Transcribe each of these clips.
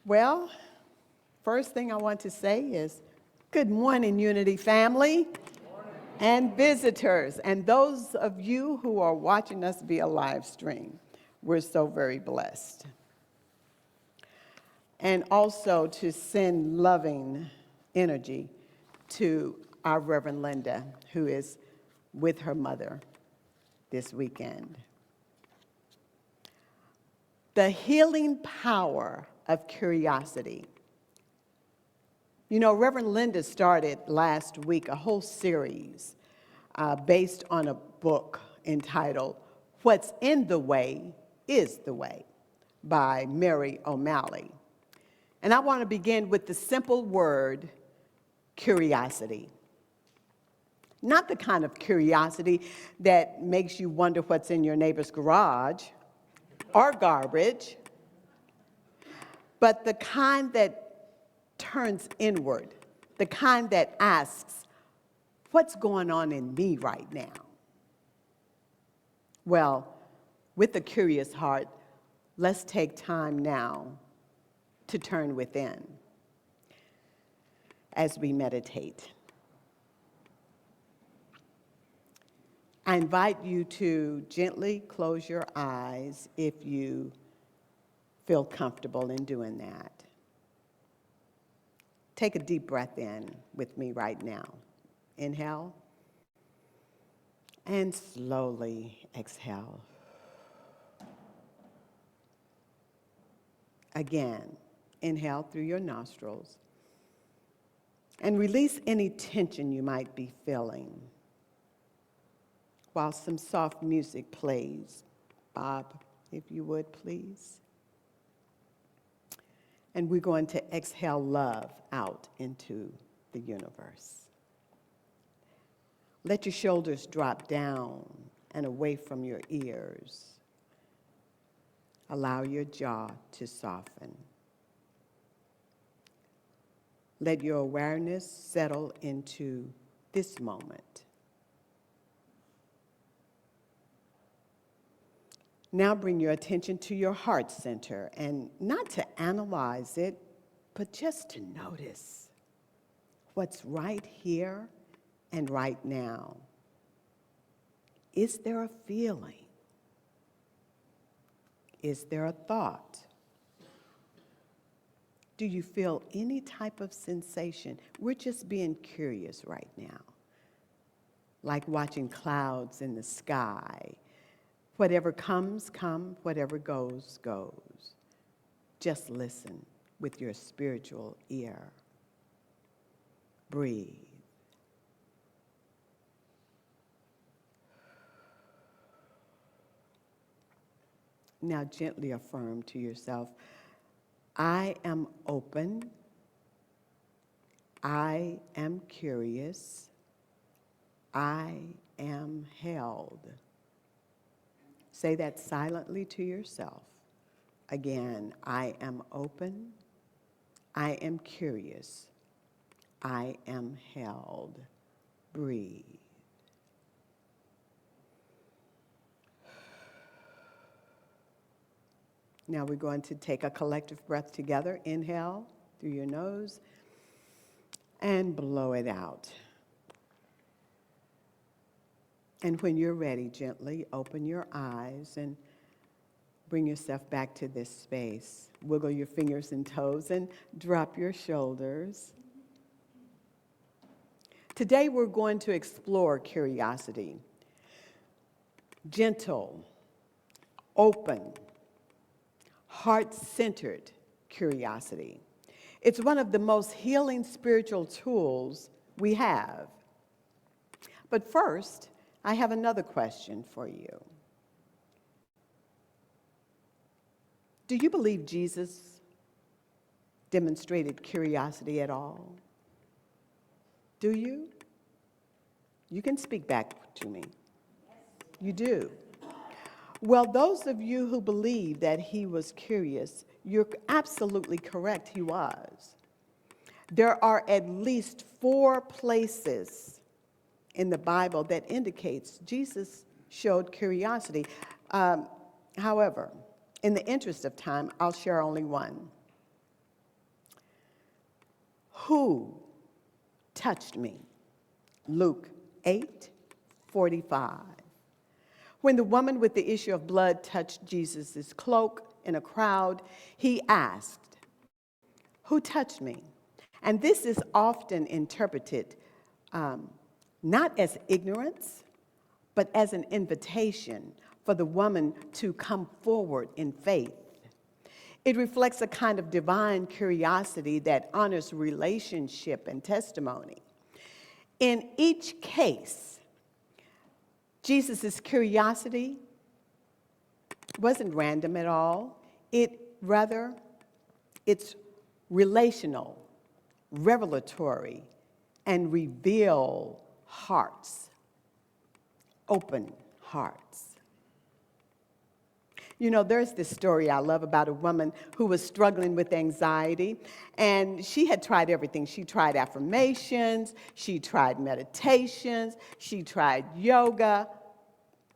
Well, first thing I want to say is good morning, Unity family and visitors, and those of you who are watching us via live stream. We're so very blessed. And also to send loving energy to our Reverend Linda, who is with her mother this weekend. The healing power of curiosity. You know, Reverend Linda started last week a whole series based on a book entitled What's in the Way is the Way by Mary O'Malley. And I want to begin with the simple word curiosity. Not the kind of curiosity that makes you wonder what's in your neighbor's garage or garbage, but the kind that turns inward, the kind that asks, what's going on in me right now? Well, with a curious heart, let's take time now to turn within as we meditate. I invite you to gently close your eyes if you feel comfortable in doing that. Take a deep breath in with me right now. Inhale and slowly exhale. Again, inhale through your nostrils and release any tension you might be feeling while some soft music plays. Bob, if you would, please. And we're going to exhale love out into the universe. Let your shoulders drop down and away from your ears. Allow your jaw to soften. Let your awareness settle into this moment. Now bring your attention to your heart center, and not to analyze it, but just to notice what's right here and right now. Is there a feeling? Is there a thought? Do you feel any type of sensation? We're just being curious right now, like watching clouds in the sky. Whatever comes, come. Whatever goes, goes. Just listen with your spiritual ear. Breathe. Now gently affirm to yourself, I am open. I am curious. I am held. Say that silently to yourself. Again, I am open. I am curious. I am held. Breathe. Now we're going to take a collective breath together. Inhale through your nose and blow it out. And when you're ready, gently open your eyes and bring yourself back to this space. Wiggle your fingers and toes and drop your shoulders. Today we're going to explore curiosity. Gentle, open, heart-centered curiosity. It's one of the most healing spiritual tools we have. But first, I have another question for you. Do you believe Jesus demonstrated curiosity at all? Do you? You can speak back to me. You do. Well, those of you who believe that he was curious, you're absolutely correct, he was. There are at least 4 places in the Bible that indicates Jesus showed curiosity. However, in the interest of time, I'll share only one. Who touched me? Luke 8:45. When the woman with the issue of blood touched Jesus' cloak in a crowd, he asked, "Who touched me?" And this is often interpreted not as ignorance, but as an invitation for the woman to come forward in faith. It reflects a kind of divine curiosity that honors relationship and testimony. In each case, Jesus' curiosity wasn't random at all. It's relational, revelatory, and reveal hearts, open hearts. You know, there's this story I love about a woman who was struggling with anxiety, and she had tried everything. She tried affirmations, she tried meditations, she tried yoga.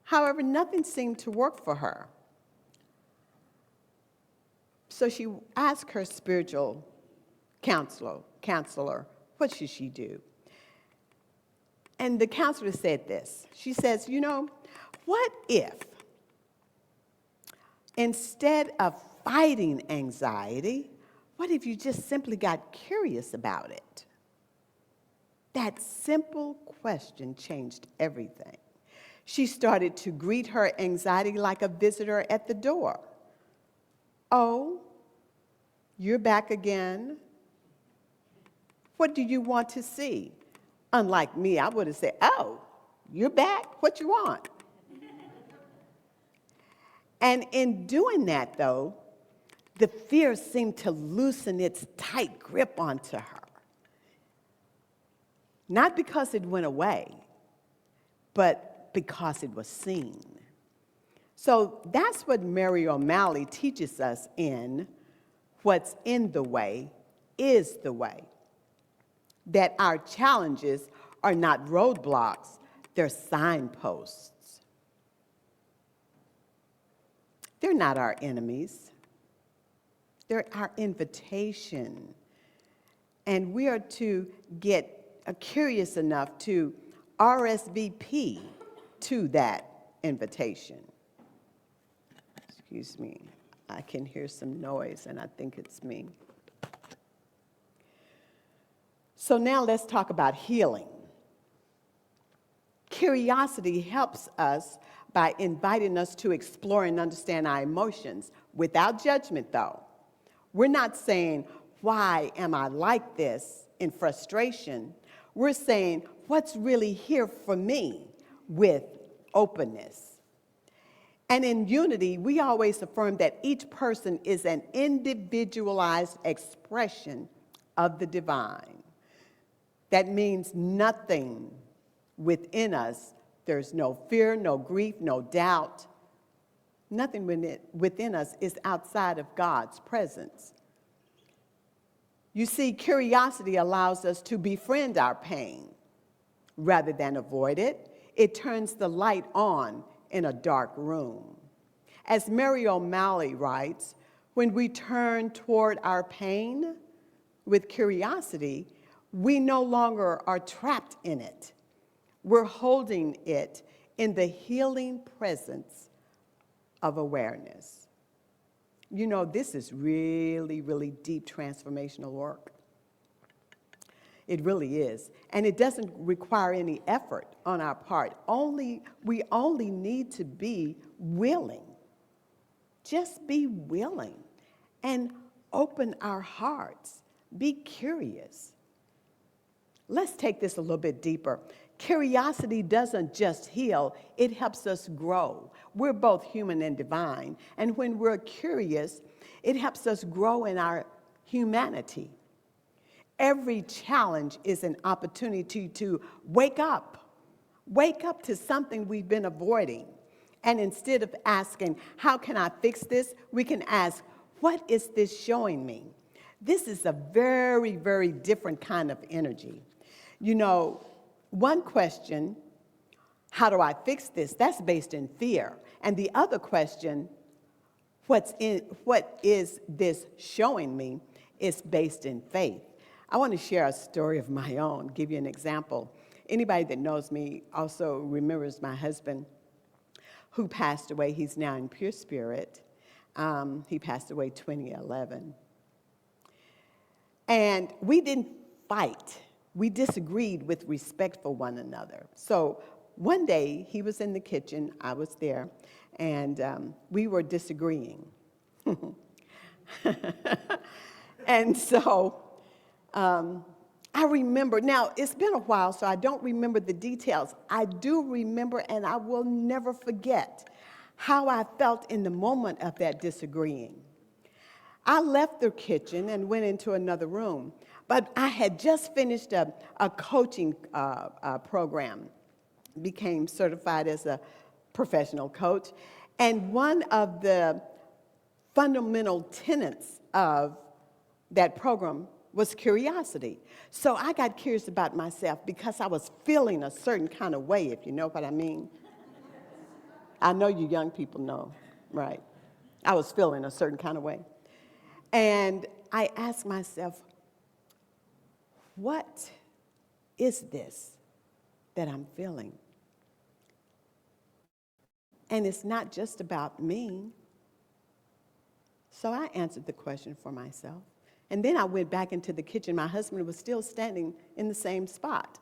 However, nothing seemed to work for her. So she asked her spiritual counselor, what should she do? And the counselor said this. She says, you know, what if instead of fighting anxiety, what if you just simply got curious about it? That simple question changed everything. She started to greet her anxiety like a visitor at the door. "Oh, you're back again. What do you want to see?" Unlike me, I would have said, "Oh, you're back? What you want?" And in doing that, though, the fear seemed to loosen its tight grip onto her. Not because it went away, but because it was seen. So that's what Mary O'Malley teaches us in What's in the Way is the Way. That our challenges are not roadblocks, they're signposts. They're not our enemies. They're our invitation. And we are to get curious enough to RSVP to that invitation. Excuse me, I can hear some noise and I think it's me. So now let's talk about healing. Curiosity helps us by inviting us to explore and understand our emotions without judgment, though. We're not saying, "Why am I like this?" in frustration. We're saying, "What's really here for me?" with openness. And in unity, we always affirm that each person is an individualized expression of the divine. That means nothing within us. There's no fear, no grief, no doubt. Nothing within us is outside of God's presence. You see, curiosity allows us to befriend our pain rather than avoid it. It turns the light on in a dark room. As Mary O'Malley writes, when we turn toward our pain with curiosity, we no longer are trapped in it. We're holding it in the healing presence of awareness. You know, this is really, really deep transformational work. It really is. And it doesn't require any effort on our part. We only need to be willing. Just be willing and open our hearts. Be curious. Let's take this a little bit deeper. Curiosity doesn't just heal, it helps us grow. We're both human and divine, and when we're curious, it helps us grow in our humanity. Every challenge is an opportunity to wake up to something we've been avoiding. And instead of asking, "How can I fix this?" we can ask, "What is this showing me?" This is a very, very different kind of energy. You know, one question, "How do I fix this?" that's based in fear. And the other question, what is this showing me?" is based in faith. I want to share a story of my own, give you an example. Anybody that knows me also remembers my husband who passed away. He's now in pure spirit. He passed away 2011. And we didn't fight. We disagreed with respect for one another. So one day, he was in the kitchen, I was there, and we were disagreeing. And so I remember, now it's been a while, so I don't remember the details. I do remember, and I will never forget how I felt in the moment of that disagreeing. I left the kitchen and went into another room, but I had just finished a coaching program, became certified as a professional coach, and one of the fundamental tenets of that program was curiosity. So I got curious about myself because I was feeling a certain kind of way, if you know what I mean. I know you young people know, right? I was feeling a certain kind of way. And I asked myself, what is this that I'm feeling? And it's not just about me. So I answered the question for myself. And then I went back into the kitchen. My husband was still standing in the same spot.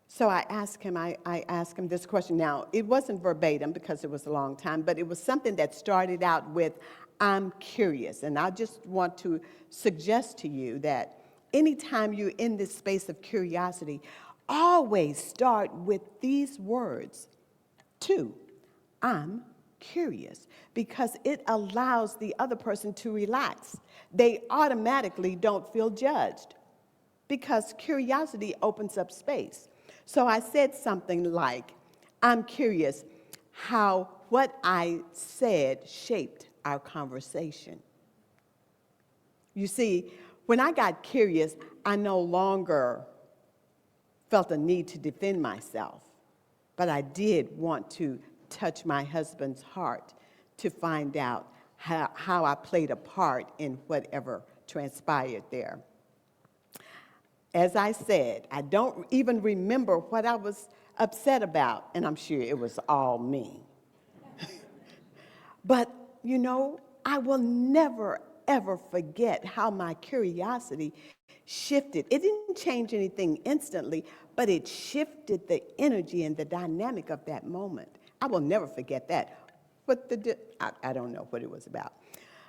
So I asked him this question. Now, it wasn't verbatim because it was a long time, but it was something that started out with, I'm curious. And I just want to suggest to you that anytime you're in this space of curiosity, always start with these words. 2, I'm curious, because it allows the other person to relax. They automatically don't feel judged because curiosity opens up space. So I said something like, I'm curious how what I said shaped our conversation. You see, when I got curious, I no longer felt a need to defend myself, but I did want to touch my husband's heart to find out how I played a part in whatever transpired there. As I said, I don't even remember what I was upset about, and I'm sure it was all me. But, you know, I will never, ever forget how my curiosity shifted. It didn't change anything instantly, but it shifted the energy and the dynamic of that moment. I will never forget that. I don't know what it was about.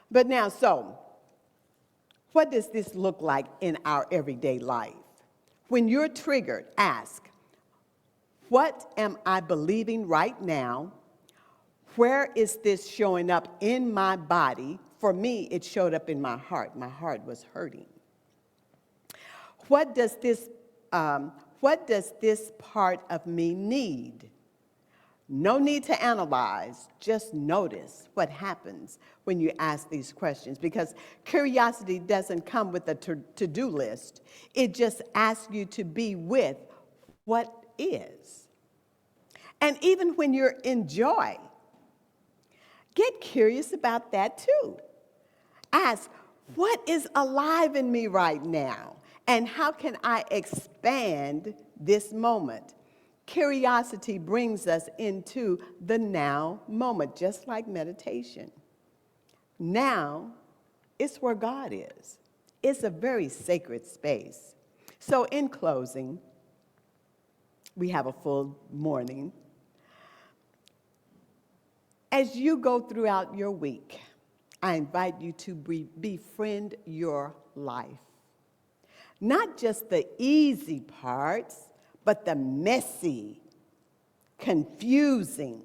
But now, so, what does this look like in our everyday life? When you're triggered, ask, what am I believing right now? Where is this showing up in my body? For me, it showed up in my heart. My heart was hurting. What does this part of me need? No need to analyze, just notice what happens when you ask these questions, because curiosity doesn't come with a to-do list. It just asks you to be with what is. And even when you're in joy, get curious about that too. Ask, what is alive in me right now? And how can I expand this moment? Curiosity brings us into the now moment, just like meditation. Now is where God is. It's a very sacred space. So in closing, we have a full morning. As you go throughout your week, I invite you to befriend your life. Not just the easy parts, but the messy, confusing,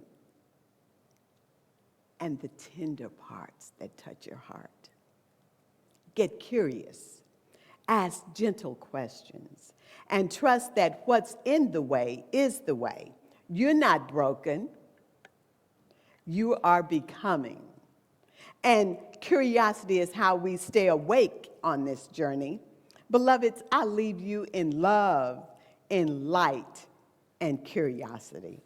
and the tender parts that touch your heart. Get curious, ask gentle questions, and trust that what's in the way is the way. You're not broken, you are becoming. And curiosity is how we stay awake on this journey. Beloveds, I leave you in love, in light, and curiosity.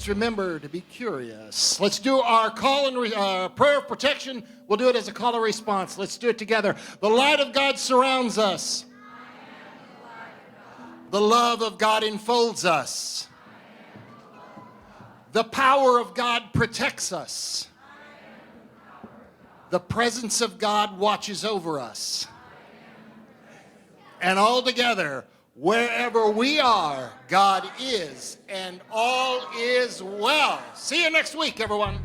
Let's remember to be curious. Let's do our call and prayer of protection. We'll do it as a call and response. Let's do it together. The light of God surrounds us. The love of God enfolds us. The power of God protects us. The presence of God watches over us. And all together, wherever we are, God is, and all is well. See you next week, everyone.